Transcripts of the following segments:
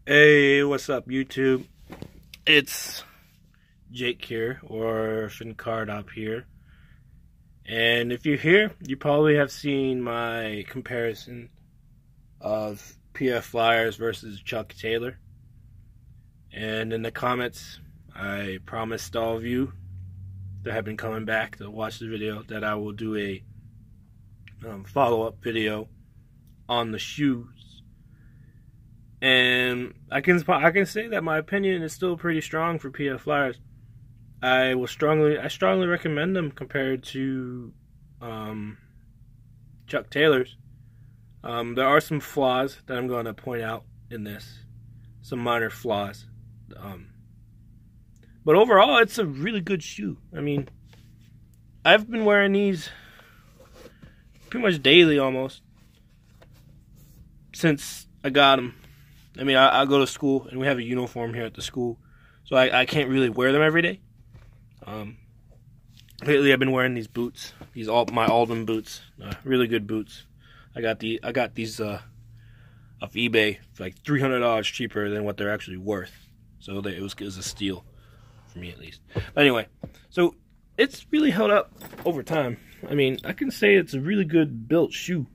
Hey, what's up, YouTube? It's Jake here, or Fincard up here. And if you're here, you probably have seen my comparison of PF Flyers versus Chuck Taylor. And in the comments, I promised all of you that have been coming back to watch the video that I will do a follow-up video on the shoes. And I can say that my opinion is still pretty strong for PF Flyers. I strongly recommend them compared to Chuck Taylor's. There are some flaws that I'm going to point out in this, some minor flaws. But overall, it's a really good shoe. I mean, I've been wearing these pretty much daily almost since I got them. I mean, I go to school, and we have a uniform here at the school, so I can't really wear them every day. Lately, I've been wearing these boots, my Alden boots, really good boots. I got these off eBay for like $300 cheaper than what they're actually worth, so it was a steal for me at least. But anyway, so it's really held up over time. I mean, I can say it's a really good built shoe.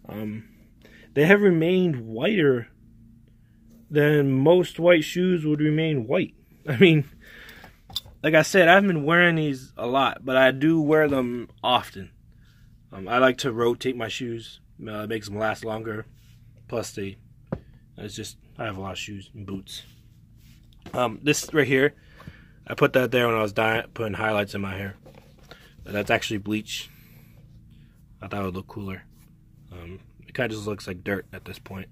They have remained whiter than most white shoes would remain white. I mean, like I said, I haven't been wearing these a lot, but I do wear them often. I like to rotate my shoes. It makes them last longer. Plus, I have a lot of shoes and boots. This right here, I put that there when I was putting highlights in my hair. But that's actually bleach. I thought it would look cooler. It kind of just looks like dirt at this point.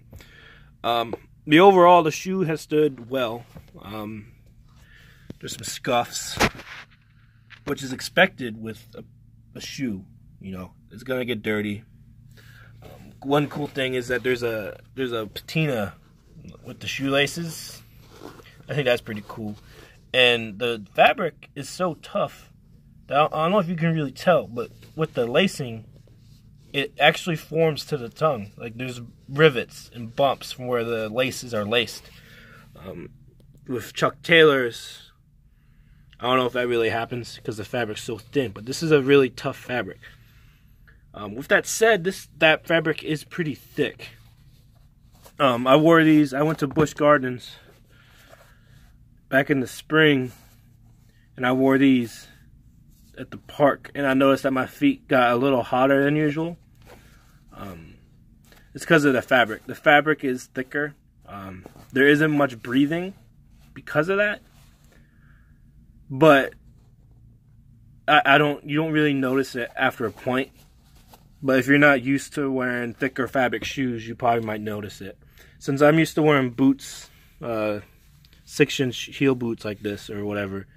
The shoe has stood well. There's some scuffs, which is expected with a shoe. You know, it's gonna get dirty. One cool thing is that there's a patina with the shoelaces. I think that's pretty cool. And the fabric is so tough that I don't know if you can really tell, but with the lacing, it actually forms to the tongue. Like there's rivets and bumps from where the laces are laced. With Chuck Taylor's, I don't know if that really happens because the fabric's so thin, but this is a really tough fabric. With that said, that fabric is pretty thick. I wore these. I went to Busch Gardens back in the spring, and I wore these at the park, and I noticed that my feet got a little hotter than usual. It's because of the fabric. The fabric is thicker. There isn't much breathing because of that, but you don't really notice it after a point. But if you're not used to wearing thicker fabric shoes, you probably might notice it. Since I'm used to wearing boots, 6-inch heel boots like this or whatever,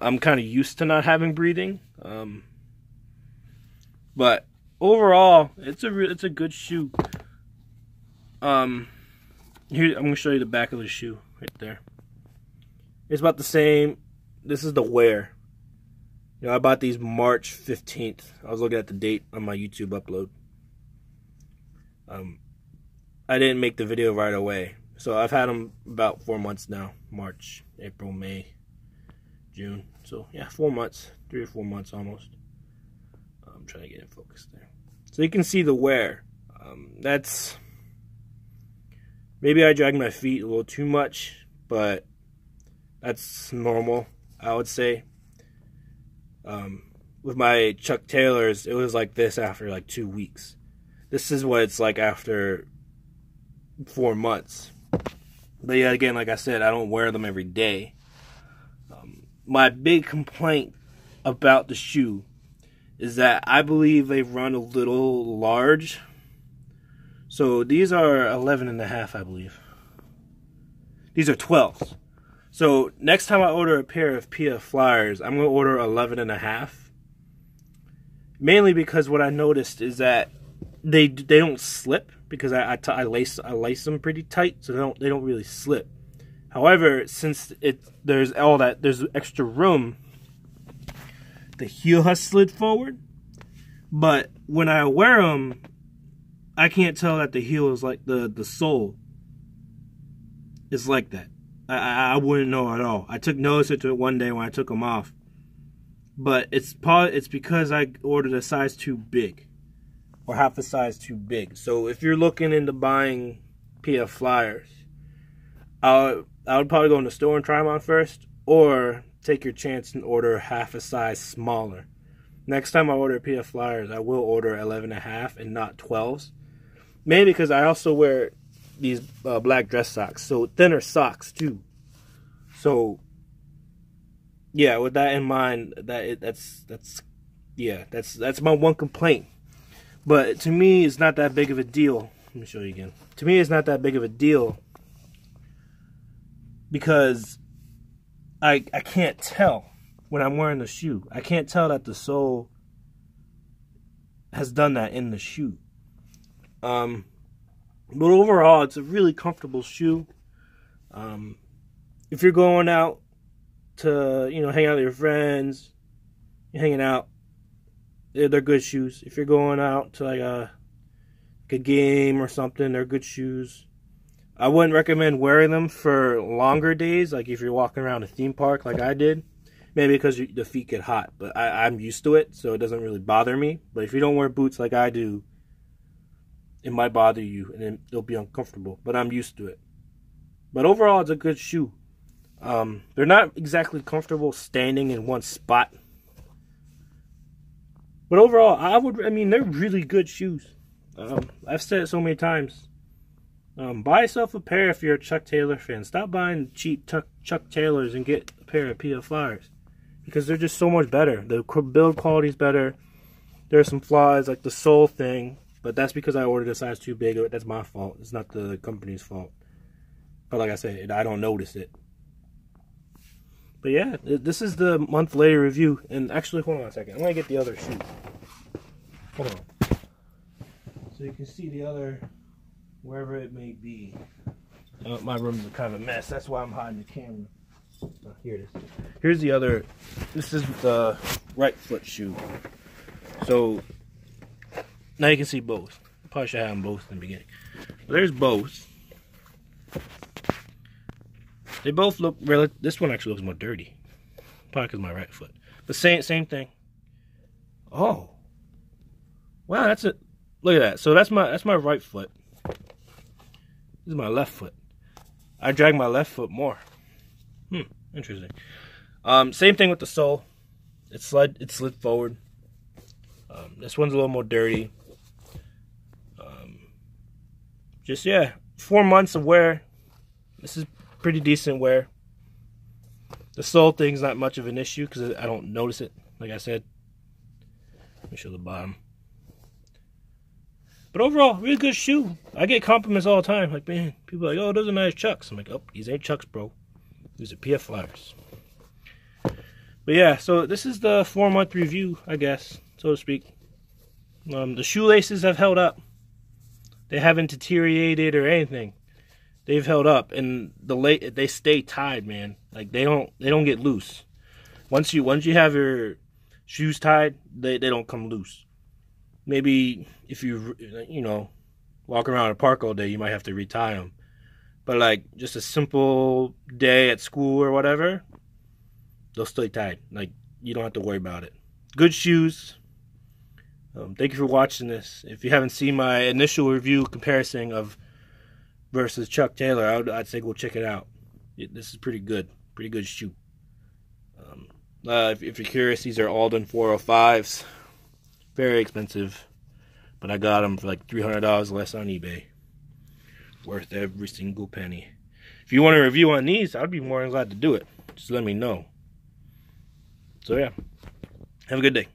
I'm kind of used to not having breathing. But overall, it's a good shoe. Here, I'm gonna show you the back of the shoe right there. It's about the same. This is the wear. You know, I bought these March 15th. I was looking at the date on my YouTube upload. I didn't make the video right away, so I've had them about 4 months now. March, April, May, June. So yeah, 4 months, 3 or 4 months almost. I'm trying to get in focus there, so you can see the wear. That's maybe I dragged my feet a little too much, but that's normal, I would say. With my Chuck Taylors, it was like this after like 2 weeks. This is what it's like after 4 months. But yeah, again, like I said, I don't wear them every day. My big complaint about the shoe is that I believe they run a little large. So these are 11.5, I believe. These are 12s. So next time I order a pair of PF Flyers, I'm going to order 11.5. Mainly because what I noticed is that they don't slip, because I lace them pretty tight, so they don't really slip. However, since there's extra room, the heel has slid forward. But when I wear them, I can't tell that the heel is like the sole it's like that. I wouldn't know at all. I took notice to it one day when I took them off. But it's because I ordered a size too big. Or half a size too big. So if you're looking into buying PF Flyers, I would probably go in the store and try them on first. Or take your chance and order half a size smaller. Next time I order PF Flyers, I will order 11.5 and not 12s. Mainly because I also wear these black dress socks. So thinner socks too. So yeah, with that in mind, that's my one complaint. But to me, it's not that big of a deal. Let me show you again. To me, it's not that big of a deal because I can't tell when I'm wearing the shoe. I can't tell that the sole has done that in the shoe. But overall, it's a really comfortable shoe. If you're going out to, hang out with your friends, you're hanging out, they're good shoes. If you're going out to like a game or something, they're good shoes. I wouldn't recommend wearing them for longer days, like if you're walking around a theme park like I did. Maybe because the feet get hot, but I'm used to it, so it doesn't really bother me. But if you don't wear boots like I do, it might bother you, and it'll be uncomfortable. But I'm used to it. But overall, it's a good shoe. They're not exactly comfortable standing in one spot. But overall, they're really good shoes. I've said it so many times. Buy yourself a pair if you're a Chuck Taylor fan. Stop buying cheap Chuck Taylors and get a pair of PF Flyers. Because they're just so much better. The build quality is better. There are some flaws, like the sole thing. But that's because I ordered a size too big. That's my fault. It's not the company's fault. But like I said, I don't notice it. But yeah, this is the month later review. And actually, hold on a second. I'm going to get the other shoe. Hold on. So you can see the other, wherever it may be. My room's kind of a mess. That's why I'm hiding the camera. Oh, here it is. Here's the other. This is the right foot shoe. So now you can see both. Probably should have them both in the beginning. But there's both. They both look really. This one actually looks more dirty. Probably because my right foot. But same thing. Oh, wow, that's it. Look at that. So that's my right foot. This is my left foot. I drag my left foot more. Interesting. Same thing with the sole. It slid forward. This one's a little more dirty. Just, yeah, 4 months of wear. This is pretty decent wear. The sole thing's not much of an issue because I don't notice it, like I said. Let me show the bottom. But overall, really good shoe. I get compliments all the time. Like, man, people are like, oh, those are nice Chucks. I'm like, oh, these ain't Chucks, bro. These are PF Flyers. But yeah, so this is the 4-month review, I guess, so to speak. The shoelaces have held up. They haven't deteriorated or anything. They've held up, and they stay tied, man. Like they don't get loose. Once you have your shoes tied, they don't come loose. Maybe if you walk around a park all day, you might have to retie them. But like just a simple day at school or whatever, they'll stay tied. Like you don't have to worry about it. Good shoes. Thank you for watching this. If you haven't seen my initial review comparison of versus Chuck Taylor, I'd say go check it out. This is pretty good shoe. If you're curious, these are Alden 405s. Very expensive, but I got them for like $300 less on eBay. Worth every single penny. If you want a review on these, I'd be more than glad to do it. Just let me know. So yeah, have a good day.